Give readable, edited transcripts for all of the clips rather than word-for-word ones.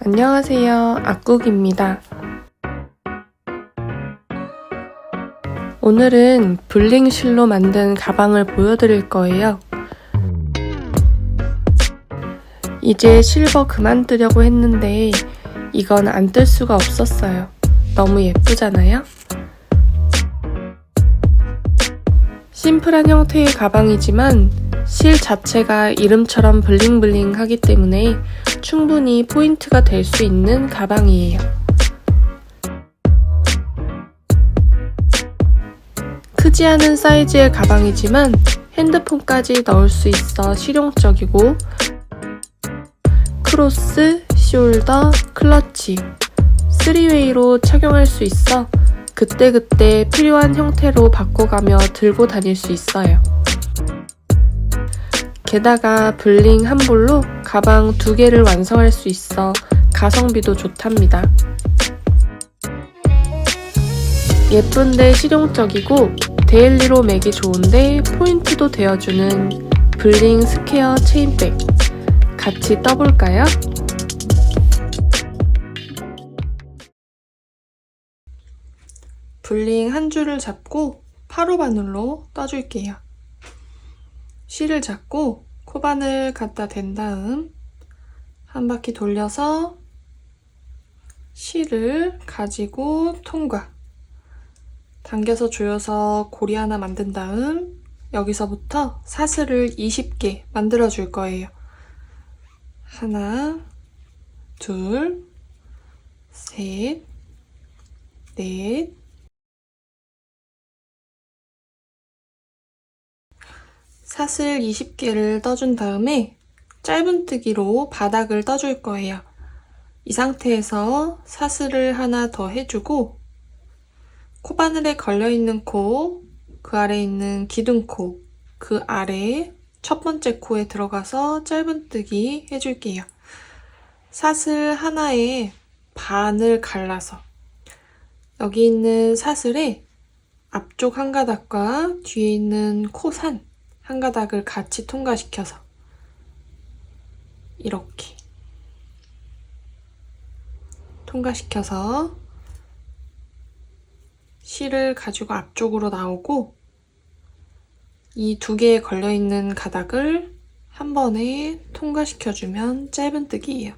안녕하세요. 악국입니다. 오늘은 블링실로 만든 가방을 보여드릴 거예요. 이제 실버 그만 뜨려고 했는데 이건 안 뜰 수가 없었어요. 너무 예쁘잖아요? 심플한 형태의 가방이지만 실 자체가 이름처럼 블링블링하기 때문에 충분히 포인트가 될 수 있는 가방이에요. 크지 않은 사이즈의 가방이지만 핸드폰까지 넣을 수 있어 실용적이고 크로스, 숄더, 클러치, 3웨이로 착용할 수 있어 그때그때 필요한 형태로 바꿔가며 들고 다닐 수 있어요. 게다가 블링 한 볼로 가방 2개를 완성할 수 있어 가성비도 좋답니다. 예쁜데 실용적이고 데일리로 매기 좋은데 포인트도 되어주는 블링 스퀘어 체인백 같이 떠볼까요? 블링 한 줄을 잡고 8호 바늘로 떠줄게요. 실을 잡고 코바늘 갖다 댄 다음 한 바퀴 돌려서 실을 가지고 통과. 당겨서 조여서 고리 하나 만든 다음 여기서부터 사슬을 20개 만들어 줄 거예요. 하나, 둘, 셋, 넷, 사슬 20개를 떠준 다음에 짧은뜨기로 바닥을 떠줄 거예요. 이 상태에서 사슬을 하나 더 해주고 코바늘에 걸려있는 코, 그 아래에 있는 기둥코, 그 아래 첫 번째 코에 들어가서 짧은뜨기 해줄게요. 사슬 하나에 반을 갈라서 여기 있는 사슬에 앞쪽 한 가닥과 뒤에 있는 코산 한 가닥을 같이 통과시켜서 이렇게 통과시켜서 실을 가지고 앞쪽으로 나오고 이 2개에 걸려있는 가닥을 한 번에 통과시켜주면 짧은뜨기예요.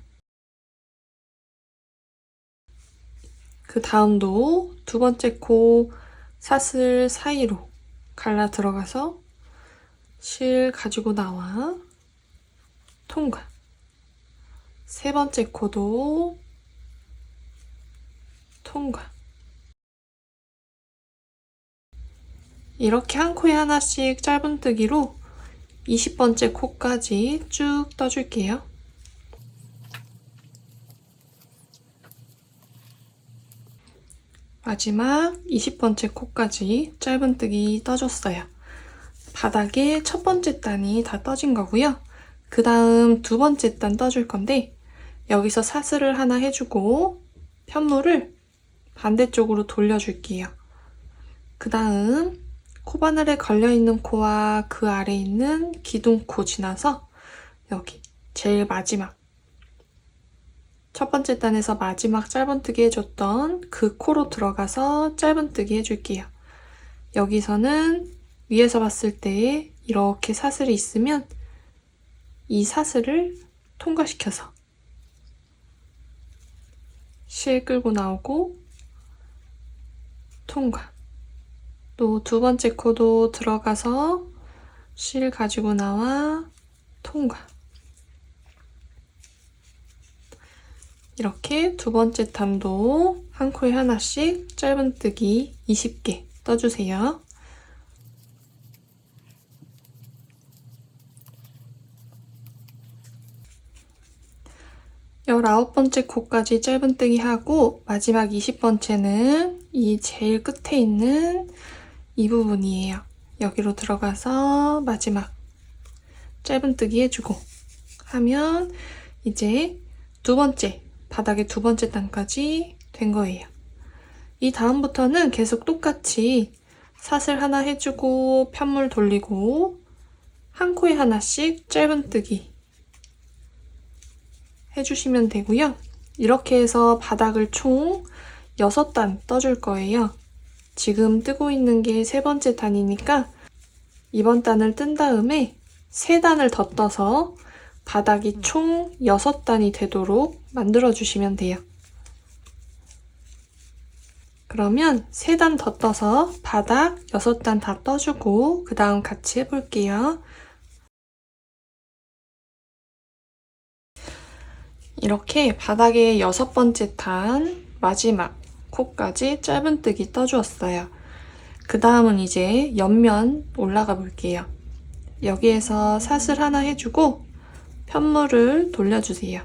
그 다음도 두 번째 코 사슬 사이로 갈라 들어가서 실 가지고 나와 통과. 세 번째 코도 통과. 이렇게 한 코에 하나씩 짧은뜨기로 20번째 코까지 쭉 떠줄게요. 마지막 20번째 코까지 짧은뜨기 떠줬어요. 바닥에 첫 번째 단이 다 떠진 거고요. 그 다음 두 번째 단 떠줄 건데 여기서 사슬을 하나 해주고 편물을 반대쪽으로 돌려줄게요. 그 다음 코바늘에 걸려있는 코와 그 아래에 있는 기둥코 지나서 여기 제일 마지막 첫 번째 단에서 마지막 짧은뜨기 해줬던 그 코로 들어가서 짧은뜨기 해줄게요. 여기서는 위에서 봤을 때 이렇게 사슬이 있으면 이 사슬을 통과시켜서 실 끌고 나오고 통과. 또 두 번째 코도 들어가서 실 가지고 나와 통과. 이렇게 두 번째 단도 한 코에 하나씩 짧은뜨기 20개 떠주세요. 19번째 코까지 짧은뜨기 하고 마지막 20번째는 이 제일 끝에 있는 이 부분이에요. 여기로 들어가서 마지막 짧은뜨기 해주고 하면 이제 두 번째 바닥에 두 번째 단까지 된 거예요. 이 다음부터는 계속 똑같이 사슬 하나 해주고 편물 돌리고 한 코에 하나씩 짧은뜨기 해주시면 되고요. 이렇게 해서 바닥을 총 6단 떠줄 거예요. 지금 뜨고 있는 게 3번째 단이니까 이번 단을 뜬 다음에 3단을 더 떠서 바닥이 총 6단이 되도록 만들어 주시면 돼요. 그러면 3단 더 떠서 바닥 6단 다 떠주고 그 다음 같이 해볼게요. 이렇게 바닥에 6번째 단 마지막 코까지 짧은뜨기 떠주었어요. 그 다음은 이제 옆면 올라가 볼게요. 여기에서 사슬 하나 해주고 편물을 돌려주세요.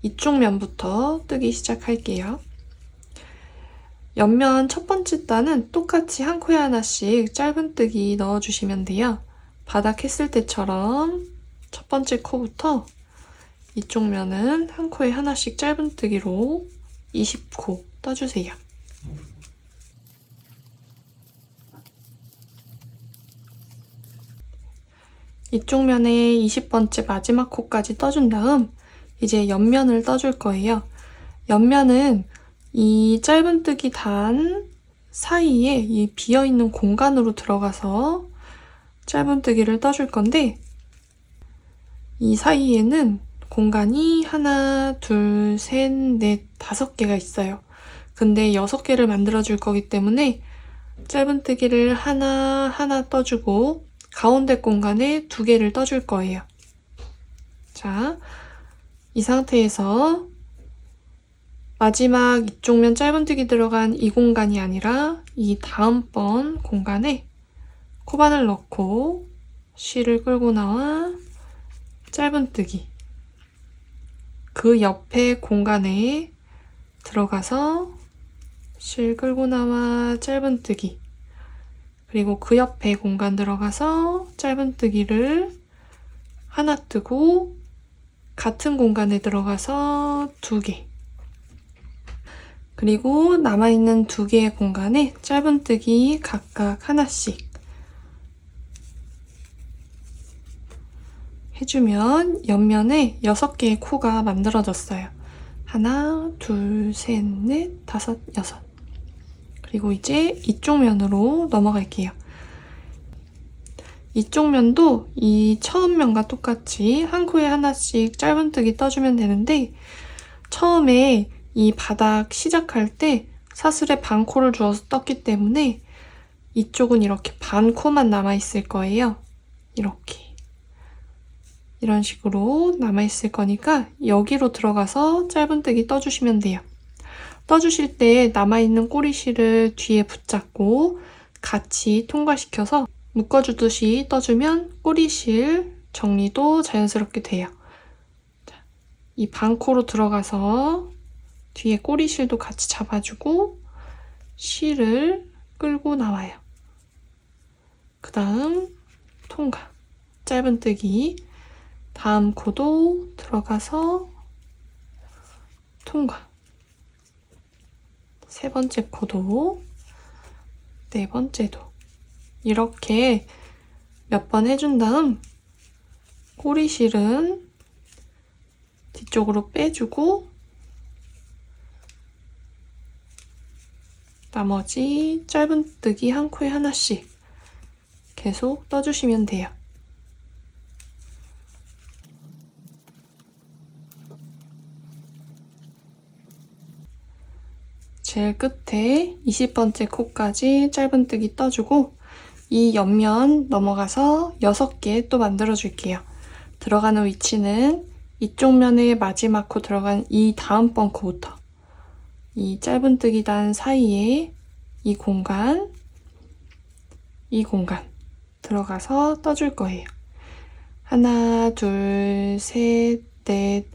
이쪽 면부터 뜨기 시작할게요. 옆면 첫 번째 단은 똑같이 한 코에 하나씩 짧은뜨기 넣어주시면 돼요. 바닥 했을 때처럼 첫 번째 코부터 이쪽 면은 한 코에 하나씩 짧은뜨기로 20코 떠주세요. 이쪽 면에 20번째 마지막 코까지 떠준 다음 이제 옆면을 떠줄 거예요. 옆면은 이 짧은뜨기 단 사이에 이 비어있는 공간으로 들어가서 짧은뜨기를 떠줄 건데 이 사이에는 공간이 하나, 둘, 셋, 넷, 5개가 있어요. 근데 6개를 만들어줄 거기 때문에 짧은뜨기를 하나 떠주고 가운데 공간에 2개를 떠줄 거예요. 자, 이 상태에서 마지막 이쪽 면 짧은뜨기 들어간 이 공간이 아니라 이 다음번 공간에 코바늘 넣고 실을 끌고 나와 짧은뜨기 그 옆에 공간에 들어가서 실 끌고 나와 짧은뜨기 그리고 그 옆에 공간 들어가서 짧은뜨기를 하나 뜨고 같은 공간에 들어가서 2개 그리고 남아있는 2개의 공간에 짧은뜨기 각각 하나씩 해주면 옆면에 6개의 코가 만들어졌어요. 하나, 둘, 셋, 넷, 5, 6. 그리고 이제 이쪽 면으로 넘어갈게요. 이쪽 면도 이 처음 면과 똑같이 한 코에 하나씩 짧은뜨기 떠주면 되는데 처음에 이 바닥 시작할 때 사슬에 반 코를 주어서 떴기 때문에 이쪽은 이렇게 반 코만 남아있을 거예요. 이렇게. 이런 식으로 남아있을 거니까 여기로 들어가서 짧은뜨기 떠주시면 돼요. 떠주실 때 남아있는 꼬리실을 뒤에 붙잡고 같이 통과시켜서 묶어주듯이 떠주면 꼬리실 정리도 자연스럽게 돼요. 이 반코로 들어가서 뒤에 꼬리실도 같이 잡아주고 실을 끌고 나와요. 그 다음 통과, 짧은뜨기 다음 코도 들어가서 통과 3번째 코도 4번째도 이렇게 몇 번 해준 다음 꼬리실은 뒤쪽으로 빼주고 나머지 짧은뜨기 한 코에 하나씩 계속 떠주시면 돼요. 제일 끝에 20번째 코까지 짧은뜨기 떠주고 이 옆면 넘어가서 6개 또 만들어줄게요. 들어가는 위치는 이쪽 면의 마지막 코 들어간 이 다음번 코부터 이 짧은뜨기 단 사이에 이 공간 들어가서 떠줄 거예요. 하나, 둘, 셋, 넷,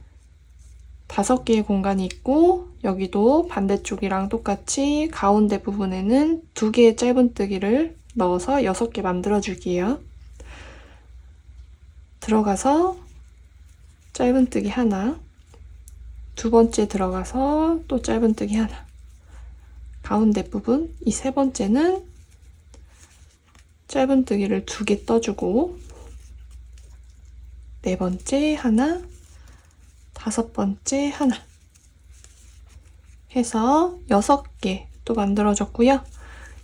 5개의 공간이 있고 여기도 반대쪽이랑 똑같이 가운데 부분에는 2개의 짧은뜨기를 넣어서 6개 만들어 줄게요. 들어가서 짧은뜨기 하나, 2번째 들어가서 또 짧은뜨기 하나, 가운데 부분 이 3번째는 짧은뜨기를 2개 떠주고 4번째 하나, 5번째 하나 해서 6개 또 만들어졌고요.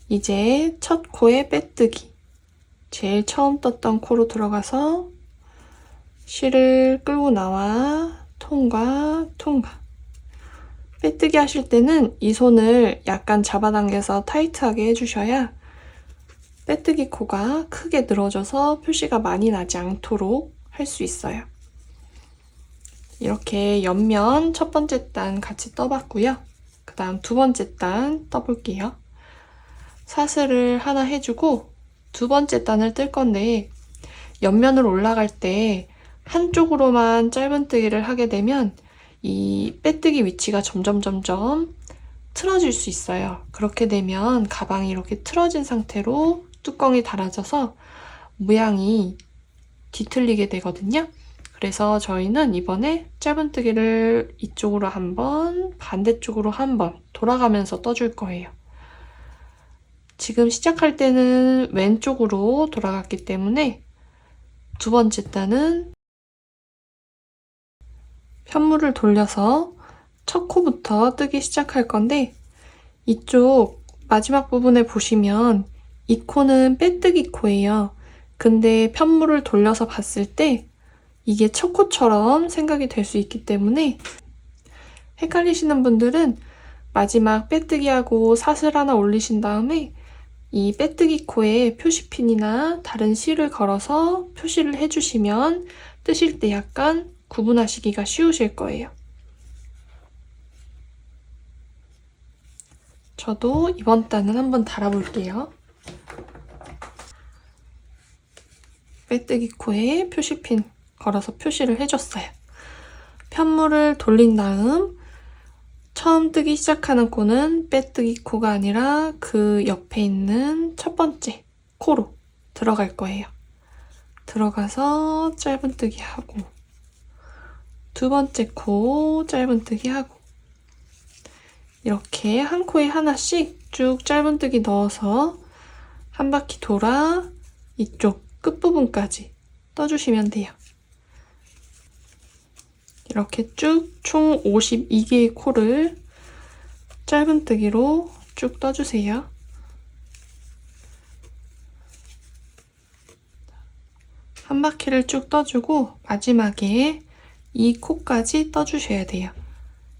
이제 첫 코에 빼뜨기. 제일 처음 떴던 코로 들어가서 실을 끌고 나와 통과, 통과. 빼뜨기 하실 때는 이 손을 약간 잡아당겨서 타이트하게 해주셔야 빼뜨기 코가 크게 늘어져서 표시가 많이 나지 않도록 할 수 있어요. 이렇게 옆면 첫 번째 단 같이 떠봤고요. 그 다음 두 번째 단 떠볼게요. 사슬을 하나 해주고 두 번째 단을 뜰 건데 옆면으로 올라갈 때 한쪽으로만 짧은뜨기를 하게 되면 이 빼뜨기 위치가 점점 틀어질 수 있어요. 그렇게 되면 가방이 이렇게 틀어진 상태로 뚜껑이 닫아져서 모양이 뒤틀리게 되거든요. 그래서 저희는 이번에 짧은뜨기를 이쪽으로 한번, 반대쪽으로 한번 돌아가면서 떠줄 거예요. 지금 시작할 때는 왼쪽으로 돌아갔기 때문에 두 번째 단은 편물을 돌려서 첫 코부터 뜨기 시작할 건데 이쪽 마지막 부분에 보시면 이 코는 빼뜨기 코예요. 근데 편물을 돌려서 봤을 때 이게 첫 코처럼 생각이 될 수 있기 때문에 헷갈리시는 분들은 마지막 빼뜨기하고 사슬 하나 올리신 다음에 이 빼뜨기 코에 표시핀이나 다른 실을 걸어서 표시를 해주시면 뜨실 때 약간 구분하시기가 쉬우실 거예요. 저도 이번 단은 한번 달아볼게요. 빼뜨기 코에 표시핀 걸어서 표시를 해줬어요. 편물을 돌린 다음 처음 뜨기 시작하는 코는 빼뜨기 코가 아니라 그 옆에 있는 첫 번째 코로 들어갈 거예요. 들어가서 짧은뜨기 하고 두 번째 코 짧은뜨기 하고 이렇게 한 코에 하나씩 쭉 짧은뜨기 넣어서 한 바퀴 돌아 이쪽 끝부분까지 떠주시면 돼요. 이렇게 쭉 총 52개의 코를 짧은뜨기로 쭉 떠주세요. 한 바퀴를 쭉 떠주고 마지막에 이 코까지 떠주셔야 돼요.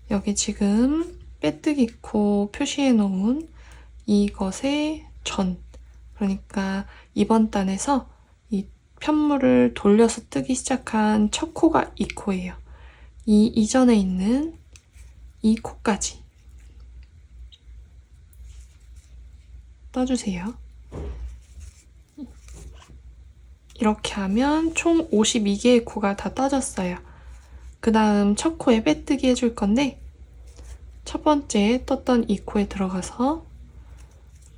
여기 지금 빼뜨기 코 표시해 놓은 이것의 전, 그러니까 이번 단에서 이 편물을 돌려서 뜨기 시작한 첫 코가 이 코예요. 이 이전에 있는 이 코까지 떠주세요. 이렇게 하면 총 52개의 코가 다 떠졌어요. 그 다음 첫 코에 빼뜨기 해줄 건데 첫 번째 떴던 이 코에 들어가서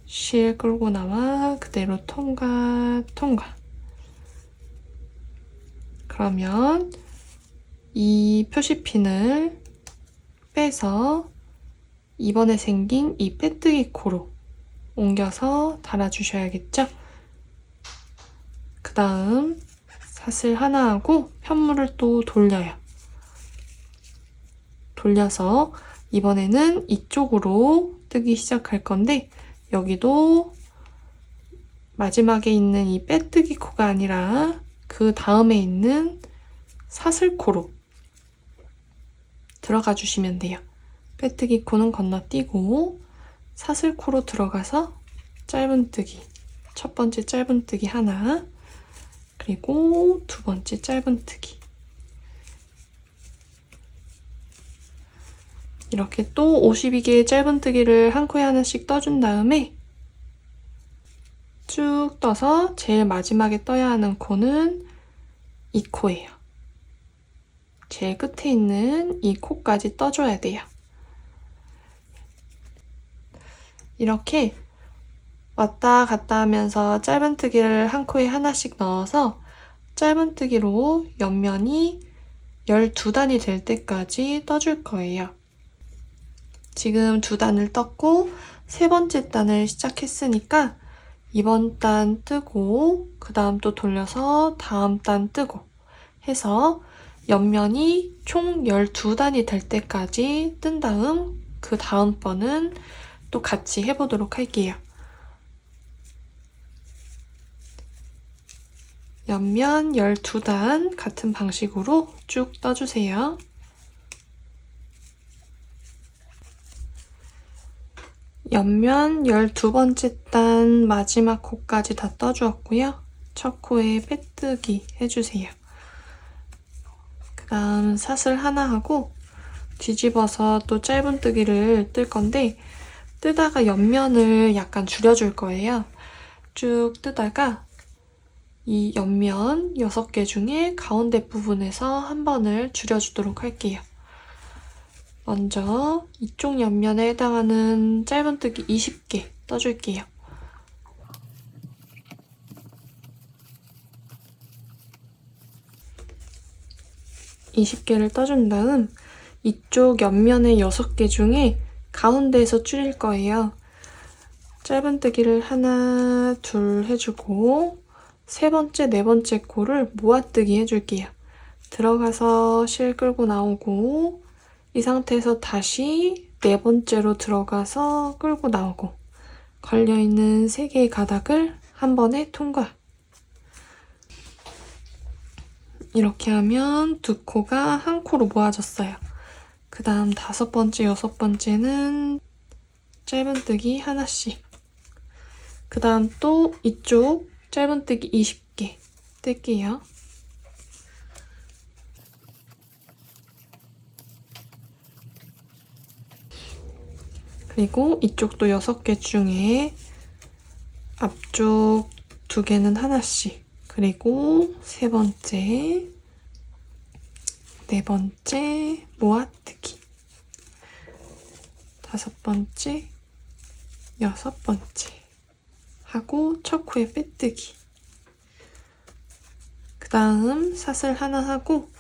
실 끌고 나와 그대로 통과, 통과. 그러면 이 표시핀을 빼서 이번에 생긴 이 빼뜨기 코로 옮겨서 달아주셔야겠죠? 그 다음 사슬 하나 하고 편물을 또 돌려요. 돌려서 이번에는 이쪽으로 뜨기 시작할 건데 여기도 마지막에 있는 이 빼뜨기 코가 아니라 그 다음에 있는 사슬코로 들어가 주시면 돼요. 빼뜨기 코는 건너뛰고 사슬코로 들어가서 짧은뜨기, 첫 번째 짧은뜨기 하나, 그리고 두 번째 짧은뜨기. 이렇게 또 52개의 짧은뜨기를 한 코에 하나씩 떠준 다음에 쭉 떠서 제일 마지막에 떠야 하는 코는 이 코예요. 제일 끝에 있는 이 코까지 떠줘야 돼요. 이렇게 왔다 갔다 하면서 짧은뜨기를 한 코에 하나씩 넣어서 짧은뜨기로 옆면이 12단이 될 때까지 떠줄 거예요. 지금 2단을 떴고 세 번째 단을 시작했으니까 이번 단 뜨고 그 다음 또 돌려서 다음 단 뜨고 해서 옆면이 총 12단이 될 때까지 뜬 다음 그 다음번은 또 같이 해보도록 할게요. 옆면 12단 같은 방식으로 쭉 떠주세요. 옆면 12번째 단 마지막 코까지 다 떠주었고요. 첫 코에 빼뜨기 해주세요. 그 다음 사슬 하나 하고 뒤집어서 또 짧은뜨기를 뜰 건데 뜨다가 옆면을 약간 줄여줄 거예요. 쭉 뜨다가 이 옆면 6개 중에 가운데 부분에서 한 번을 줄여주도록 할게요. 먼저 이쪽 옆면에 해당하는 짧은뜨기 20개 떠줄게요. (20개를) 떠준 다음 이쪽 옆면의 6개 중에 가운데에서 줄일 거예요. 짧은뜨기를 하나, 둘 해주고 세 번째, 네 번째 코를 모아뜨기 해줄게요. 들어가서 실 끌고 나오고 이 상태에서 다시 네 번째로 들어가서 끌고 나오고 걸려있는 3개의 가닥을 한 번에 통과. 이렇게 하면 두 코가 한 코로 모아졌어요. 그 다음 5번째, 6번째는 짧은뜨기 하나씩. 그 다음 또 이쪽 짧은뜨기 20개 뜰게요. 그리고 이쪽도 6개 중에 앞쪽 2개는 하나씩, 그리고 세 번째, 네 번째 모아뜨기, 5번째, 6번째 하고 첫 코에 빼뜨기. 그 다음 사슬 하나 하고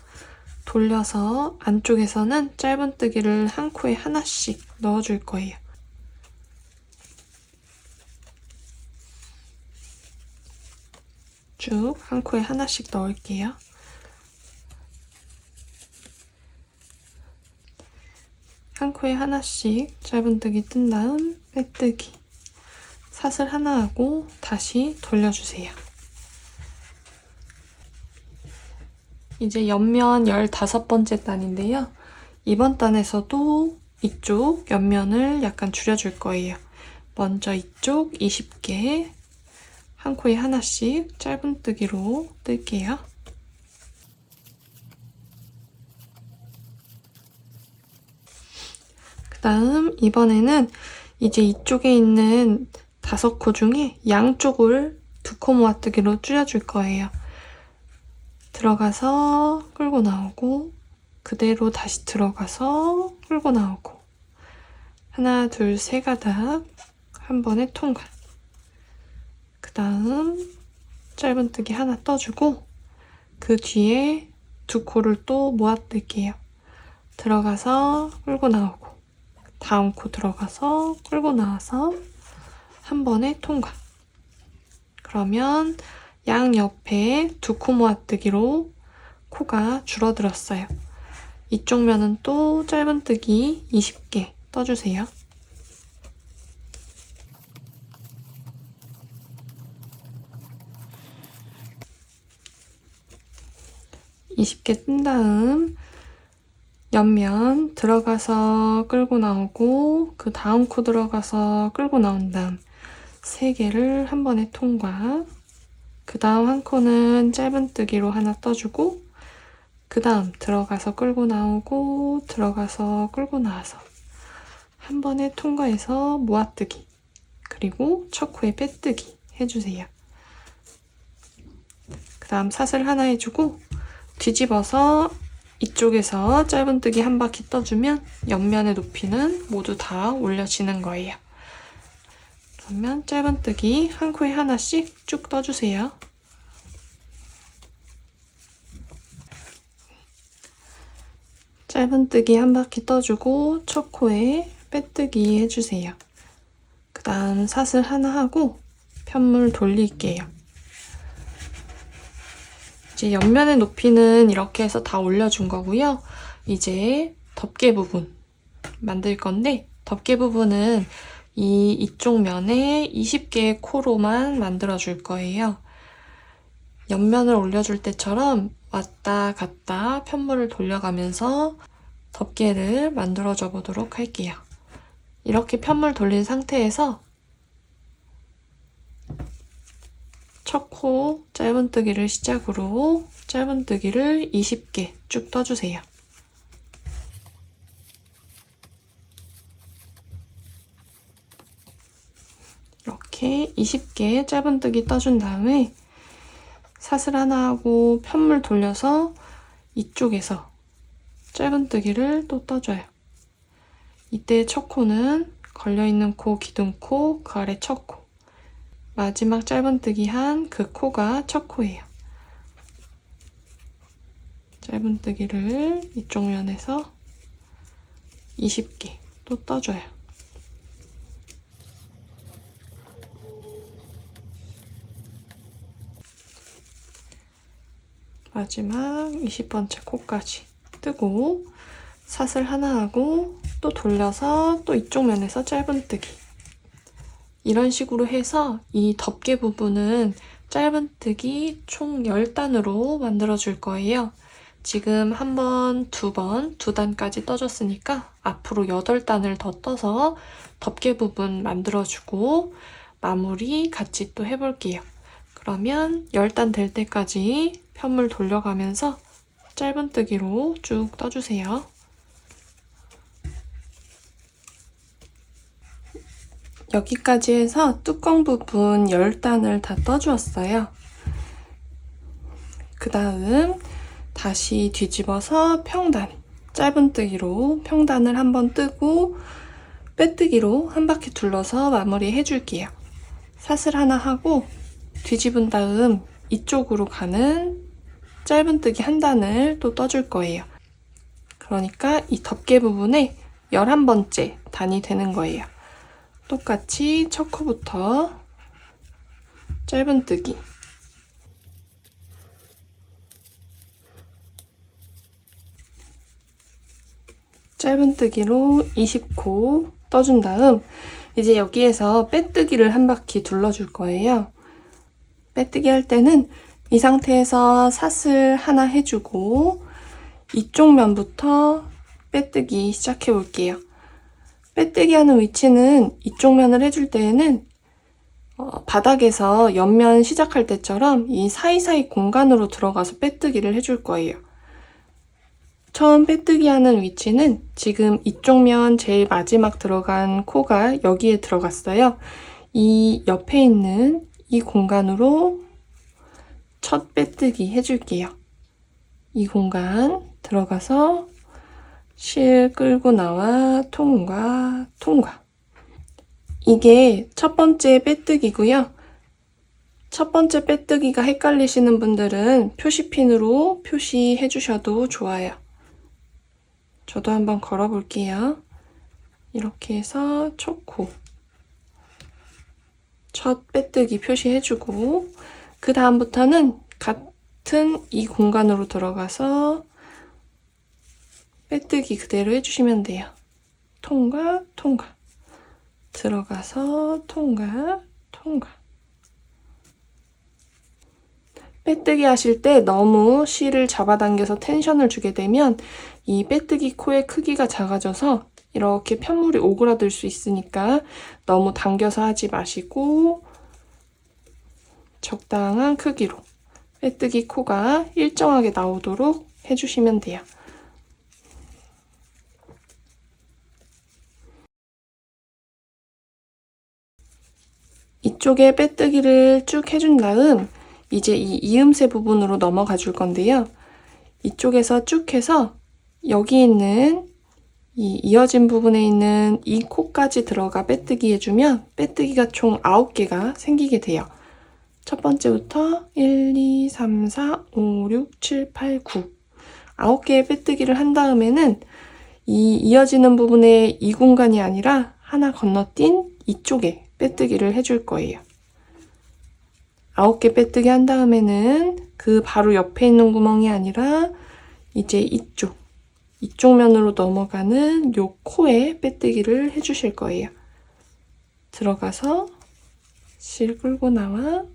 돌려서 안쪽에서는 짧은뜨기를 한 코에 하나씩 넣어줄 거예요. 쭉 한 코에 하나씩 넣을게요. 한 코에 하나씩 짧은뜨기 뜬 다음 빼뜨기, 사슬 하나 하고 다시 돌려주세요. 이제 옆면 15번째 단인데요. 이번 단에서도 이쪽 옆면을 약간 줄여줄 거예요. 먼저 이쪽 20개 한 코에 하나씩 짧은뜨기로 뜰게요. 그 다음 이번에는 이제 이쪽에 있는 5코 중에 양쪽을 2코 모아뜨기로 줄여줄 거예요. 들어가서 끌고 나오고 그대로 다시 들어가서 끌고 나오고 하나, 둘, 3가닥 한 번에 통과. 그 다음 짧은뜨기 하나 떠주고 그 뒤에 2코를 또 모아뜰게요. 들어가서 끌고 나오고 다음 코 들어가서 끌고 나와서 한 번에 통과. 그러면 양옆에 2코 모아뜨기로 코가 줄어들었어요. 이쪽 면은 또 짧은뜨기 20개 떠주세요. (20개) 뜬 다음 옆면 들어가서 끌고 나오고 그 다음 코 들어가서 끌고 나온 다음 3개를 한 번에 통과. 그 다음 한 코는 짧은뜨기로 하나 떠주고 그 다음 들어가서 끌고 나오고 들어가서 끌고 나와서 한 번에 통과해서 모아뜨기, 그리고 첫 코에 빼뜨기 해주세요. 그 다음 사슬 하나 해주고 뒤집어서 이쪽에서 짧은뜨기 한 바퀴 떠주면 옆면의 높이는 모두 다 올려지는 거예요. 그러면 짧은뜨기 한 코에 하나씩 쭉 떠주세요. 짧은뜨기 한 바퀴 떠주고 첫 코에 빼뜨기 해주세요. 그 다음 사슬 하나 하고 편물 돌릴게요. 이제 옆면의 높이는 이렇게 해서 다 올려준 거고요. 이제 덮개 부분 만들 건데 덮개 부분은 이쪽 면에 20개의 코로만 만들어줄 거예요. 옆면을 올려줄 때처럼 왔다 갔다 편물을 돌려가면서 덮개를 만들어줘 보도록 할게요. 이렇게 편물 돌린 상태에서 첫 코 짧은뜨기를 시작으로 짧은뜨기를 20개 쭉 떠주세요. 이렇게 20개 짧은뜨기 떠준 다음에 사슬 하나 하고 편물 돌려서 이쪽에서 짧은뜨기를 또 떠줘요. 이때 첫 코는 걸려있는 코, 기둥코, 그 아래 첫 코. 마지막 짧은뜨기 한 그 코가 첫 코예요. 짧은뜨기를 이쪽 면에서 20개 또 떠줘요. 마지막 20번째 코까지 뜨고 사슬 하나 하고 또 돌려서 또 이쪽 면에서 짧은뜨기. 이런 식으로 해서 이 덮개 부분은 짧은뜨기 총 10단으로 만들어줄 거예요. 지금 한 번, 두 번, 2단까지 떠줬으니까 앞으로 8단을 더 떠서 덮개 부분 만들어주고 마무리 같이 또 해볼게요. 그러면 10단 될 때까지 편물 돌려가면서 짧은뜨기로 쭉 떠주세요. 여기까지 해서 뚜껑 부분 10단을 다 떠주었어요. 그 다음 다시 뒤집어서 평단, 짧은뜨기로 평단을 한번 뜨고 빼뜨기로 한 바퀴 둘러서 마무리 해줄게요. 사슬 하나 하고 뒤집은 다음 이쪽으로 가는 짧은뜨기 한 단을 또 떠줄 거예요. 그러니까 이 덮개 부분에 11번째 단이 되는 거예요. 똑같이 첫 코부터 짧은뜨기, 짧은뜨기로 20코 떠준 다음 이제 여기에서 빼뜨기를 한 바퀴 둘러줄 거예요. 빼뜨기 할 때는 이 상태에서 사슬 하나 해주고 이쪽 면부터 빼뜨기 시작해 볼게요. 빼뜨기 하는 위치는 이쪽 면을 해줄 때에는 바닥에서 옆면 시작할 때처럼 이 사이사이 공간으로 들어가서 빼뜨기를 해줄 거예요. 처음 빼뜨기 하는 위치는 지금 이쪽 면 제일 마지막 들어간 코가 여기에 들어갔어요. 이 옆에 있는 이 공간으로 첫 빼뜨기 해줄게요. 이 공간 들어가서 실 끌고 나와 통과, 통과. 이게 첫 번째 빼뜨기고요. 첫 번째 빼뜨기가 헷갈리시는 분들은 표시핀으로 표시해 주셔도 좋아요. 저도 한번 걸어 볼게요. 이렇게 해서 첫 코, 첫 빼뜨기 표시해주고 그 다음부터는 같은 이 공간으로 들어가서 빼뜨기 그대로 해주시면 돼요. 통과, 통과. 들어가서 통과, 통과. 빼뜨기 하실 때 너무 실을 잡아당겨서 텐션을 주게 되면 이 빼뜨기 코의 크기가 작아져서 이렇게 편물이 오그라들 수 있으니까 너무 당겨서 하지 마시고 적당한 크기로 빼뜨기 코가 일정하게 나오도록 해주시면 돼요. 이쪽에 빼뜨기를 쭉 해준 다음 이제 이 이음새 부분으로 넘어가 줄 건데요. 이쪽에서 쭉 해서 여기 있는 이 이어진 부분에 있는 이 코까지 들어가 빼뜨기 해주면 빼뜨기가 총 9개가 생기게 돼요. 첫 번째부터 1, 2, 3, 4, 5, 6, 7, 8, 9 9개의 빼뜨기를 한 다음에는 이 이어지는 부분에 이 공간이 아니라 하나 건너뛴 이쪽에 빼뜨기를 해줄 거예요. 9개 빼뜨기 한 다음에는 그 바로 옆에 있는 구멍이 아니라 이제 이쪽 이쪽 면으로 넘어가는 요 코에 빼뜨기를 해주실 거예요. 들어가서 실 끌고 나와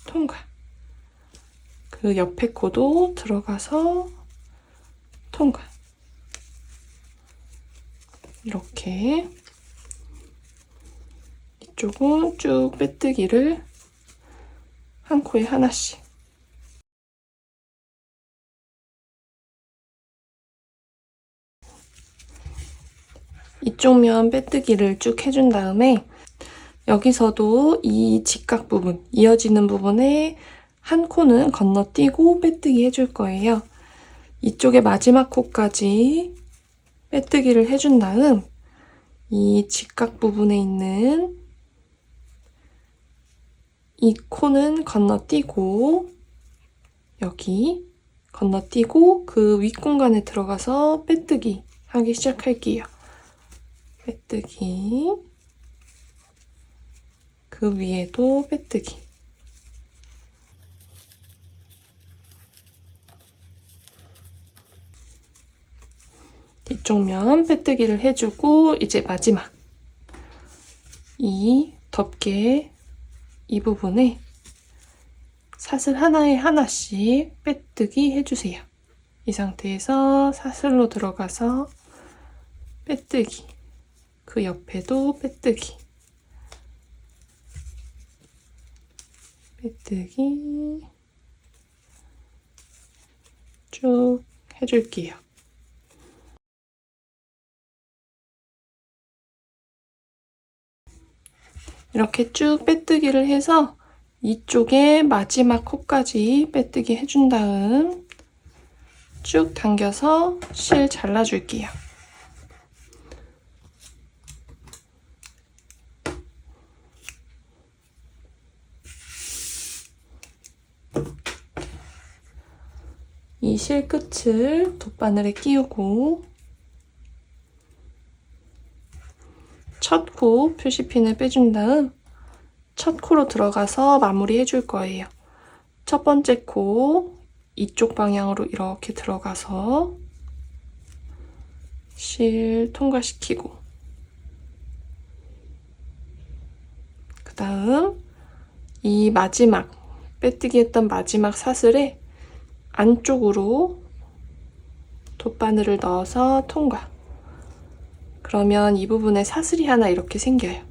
통과. 그 옆에 코도 들어가서 통과. 이렇게 이쪽은 쭉 빼뜨기를 한 코에 하나씩. 이쪽 면 빼뜨기를 쭉 해준 다음에 여기서도 이 직각 부분, 이어지는 부분에 한 코는 건너뛰고 빼뜨기 해줄 거예요. 이쪽에 마지막 코까지 빼뜨기를 해준 다음 이 직각 부분에 있는 이 코는 건너뛰고 여기 건너뛰고 그 윗공간에 들어가서 빼뜨기 하기 시작할게요. 빼뜨기, 그 위에도 빼뜨기. 뒤쪽 면 빼뜨기를 해주고 이제 마지막 이 덮개 이 부분에 사슬 하나에 하나씩 빼뜨기 해주세요. 이 상태에서 사슬로 들어가서 빼뜨기, 그 옆에도 빼뜨기, 빼뜨기 쭉 해줄게요. 이렇게 쭉 빼뜨기를 해서 이쪽에 마지막 코까지 빼뜨기 해준 다음 쭉 당겨서 실 잘라줄게요. 이 실 끝을 돗바늘에 끼우고 첫 코 표시핀을 빼준 다음 첫 코로 들어가서 마무리 해줄 거예요. 첫 번째 코 이쪽 방향으로 이렇게 들어가서 실 통과시키고 그 다음 이 마지막 빼뜨기 했던 마지막 사슬에 안쪽으로 돗바늘을 넣어서 통과. 그러면 이 부분에 사슬이 하나 이렇게 생겨요.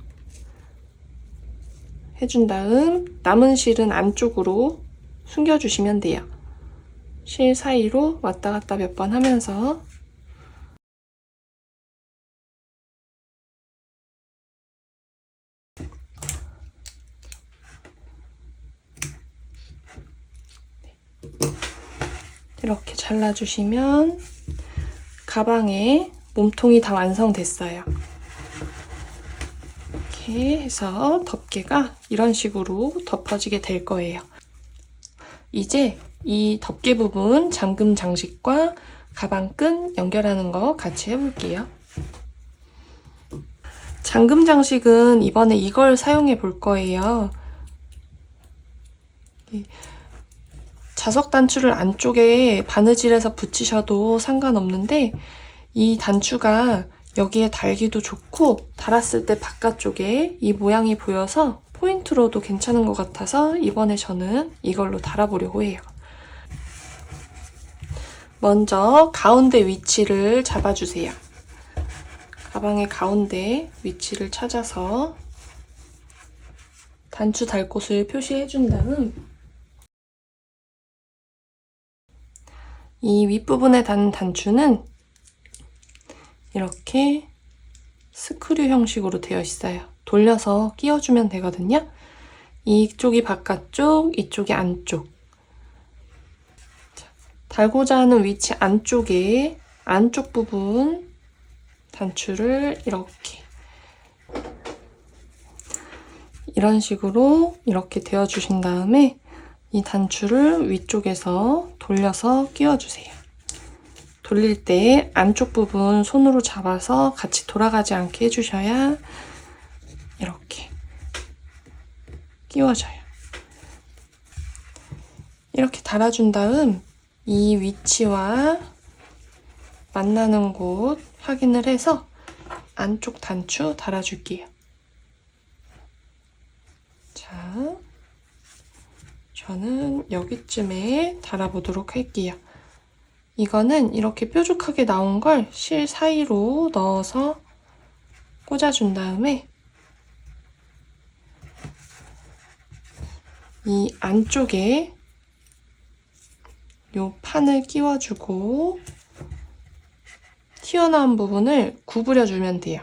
해준 다음 남은 실은 안쪽으로 숨겨주시면 돼요. 실 사이로 왔다 갔다 몇 번 하면서 이렇게 잘라주시면 가방에 몸통이 다 완성됐어요. 이렇게 해서 덮개가 이런 식으로 덮어지게 될 거예요. 이제 이 덮개 부분 잠금 장식과 가방 끈 연결하는 거 같이 해볼게요. 잠금 장식은 이번에 이걸 사용해 볼 거예요. 자석 단추를 안쪽에 바느질해서 붙이셔도 상관없는데 이 단추가 여기에 달기도 좋고 달았을 때 바깥쪽에 이 모양이 보여서 포인트로도 괜찮은 것 같아서 이번에 저는 이걸로 달아보려고 해요. 먼저 가운데 위치를 잡아주세요. 가방의 가운데 위치를 찾아서 단추 달 곳을 표시해준 다음 이 윗부분에 닿는 단추는 이렇게 스크류 형식으로 되어 있어요. 돌려서 끼워주면 되거든요. 이쪽이 바깥쪽, 이쪽이 안쪽. 달고자 하는 위치 안쪽에 안쪽 부분 단추를 이렇게 이런 식으로 이렇게 대어주신 다음에 이 단추를 위쪽에서 돌려서 끼워주세요. 돌릴 때 안쪽 부분 손으로 잡아서 같이 돌아가지 않게 해주셔야 이렇게 끼워져요. 이렇게 달아준 다음 이 위치와 만나는 곳 확인을 해서 안쪽 단추 달아줄게요. 자, 저는 여기쯤에 달아보도록 할게요. 이거는 이렇게 뾰족하게 나온 걸 실 사이로 넣어서 꽂아준 다음에 이 안쪽에 요 판을 끼워주고 튀어나온 부분을 구부려주면 돼요.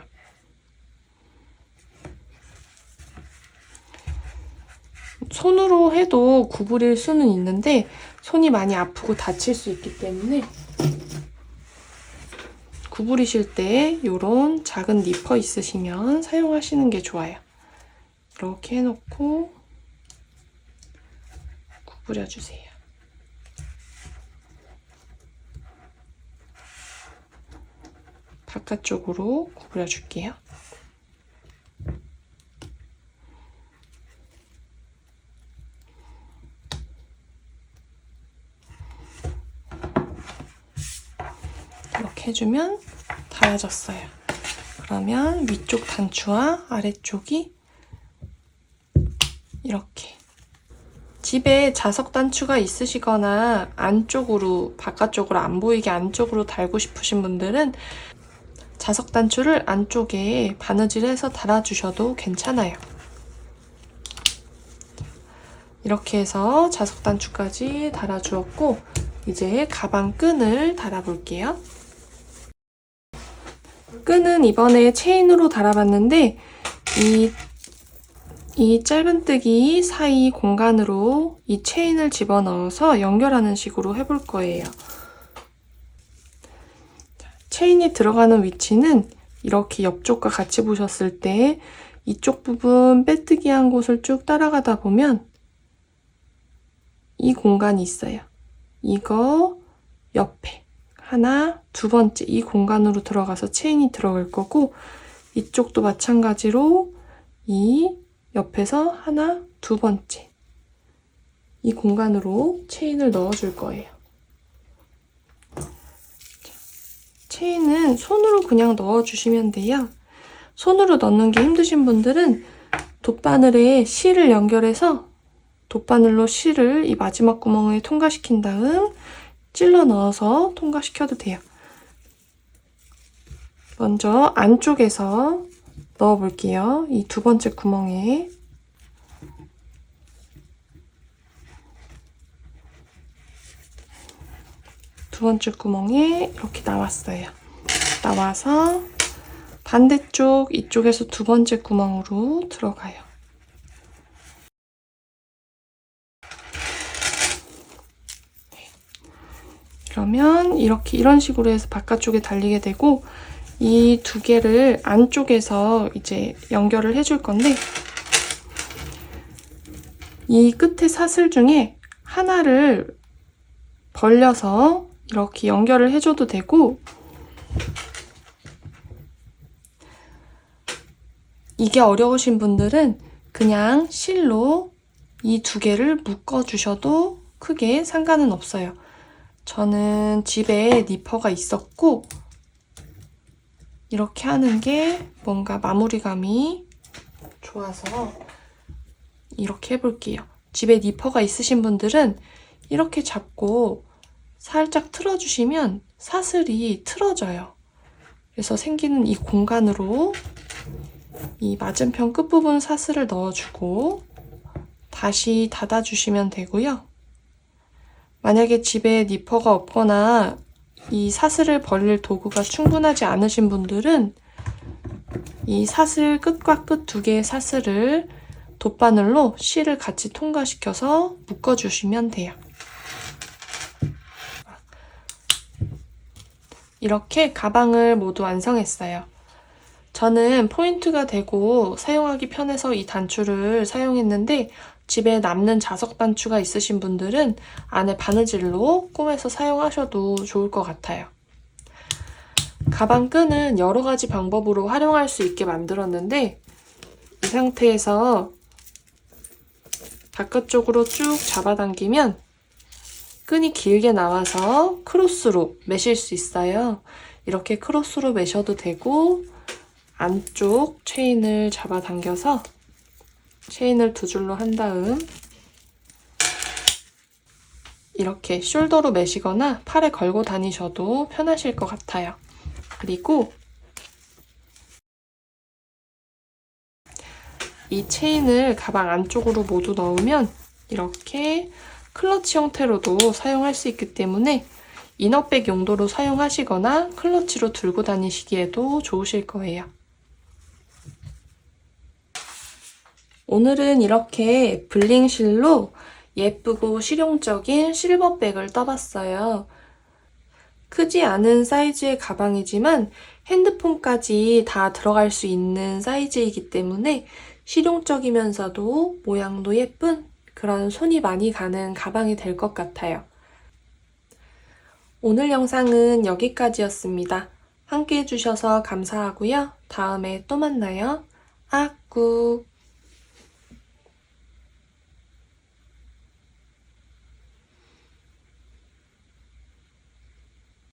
손으로 해도 구부릴 수는 있는데 손이 많이 아프고 다칠 수 있기 때문에 구부리실 때 이런 작은 니퍼 있으시면 사용하시는 게 좋아요. 이렇게 해놓고 구부려주세요. 바깥쪽으로 구부려줄게요. 이렇게 해주면 달아졌어요. 그러면 위쪽 단추와 아래쪽이 이렇게. 집에 자석 단추가 있으시거나 안쪽으로, 바깥쪽으로 안 보이게 안쪽으로 달고 싶으신 분들은 자석 단추를 안쪽에 바느질해서 달아주셔도 괜찮아요. 이렇게 해서 자석 단추까지 달아주었고 이제 가방 끈을 달아볼게요. 끈은 이번에 체인으로 달아봤는데 이 짧은뜨기 사이 공간으로 이 체인을 집어넣어서 연결하는 식으로 해볼 거예요. 체인이 들어가는 위치는 이렇게 옆쪽과 같이 보셨을 때 이쪽 부분 빼뜨기한 곳을 쭉 따라가다 보면 이 공간이 있어요. 이거 옆에 하나, 두 번째 이 공간으로 들어가서 체인이 들어갈 거고 이쪽도 마찬가지로 이 옆에서 하나, 두 번째 이 공간으로 체인을 넣어줄 거예요. 체인은 손으로 그냥 넣어주시면 돼요. 손으로 넣는 게 힘드신 분들은 돗바늘에 실을 연결해서 돗바늘로 실을 이 마지막 구멍에 통과시킨 다음 찔러 넣어서 통과시켜도 돼요. 먼저 안쪽에서 넣어볼게요. 이 두 번째 구멍에. 두 번째 구멍에 이렇게 나왔어요. 나와서 반대쪽 이쪽에서 두 번째 구멍으로 들어가요. 그러면 이렇게 이런 식으로 해서 바깥쪽에 달리게 되고 이 두 개를 안쪽에서 이제 연결을 해줄 건데 이 끝에 사슬 중에 하나를 벌려서 이렇게 연결을 해줘도 되고 이게 어려우신 분들은 그냥 실로 이 두 개를 묶어주셔도 크게 상관은 없어요. 저는 집에 니퍼가 있었고 이렇게 하는 게 뭔가 마무리감이 좋아서 이렇게 해볼게요. 집에 니퍼가 있으신 분들은 이렇게 잡고 살짝 틀어주시면 사슬이 틀어져요. 그래서 생기는 이 공간으로 이 맞은편 끝부분 사슬을 넣어주고 다시 닫아주시면 되고요. 만약에 집에 니퍼가 없거나 이 사슬을 벌릴 도구가 충분하지 않으신 분들은 이 사슬 끝과 끝 두 개의 사슬을 돗바늘로 실을 같이 통과시켜서 묶어주시면 돼요. 이렇게 가방을 모두 완성했어요. 저는 포인트가 되고 사용하기 편해서 이 단추를 사용했는데 집에 남는 자석 단추가 있으신 분들은 안에 바느질로 꿰매서 사용하셔도 좋을 것 같아요. 가방 끈은 여러 가지 방법으로 활용할 수 있게 만들었는데 이 상태에서 바깥쪽으로 쭉 잡아당기면 끈이 길게 나와서 크로스로 매실 수 있어요. 이렇게 크로스로 매셔도 되고 안쪽 체인을 잡아당겨서 체인을 두 줄로 한 다음 이렇게 숄더로 매시거나 팔에 걸고 다니셔도 편하실 것 같아요. 그리고 이 체인을 가방 안쪽으로 모두 넣으면 이렇게 클러치 형태로도 사용할 수 있기 때문에 이너백 용도로 사용하시거나 클러치로 들고 다니시기에도 좋으실 거예요. 오늘은 이렇게 블링실로 예쁘고 실용적인 실버백을 떠봤어요. 크지 않은 사이즈의 가방이지만 핸드폰까지 다 들어갈 수 있는 사이즈이기 때문에 실용적이면서도 모양도 예쁜 그런 손이 많이 가는 가방이 될 것 같아요. 오늘 영상은 여기까지였습니다. 함께 해주셔서 감사하고요. 다음에 또 만나요. 아꾸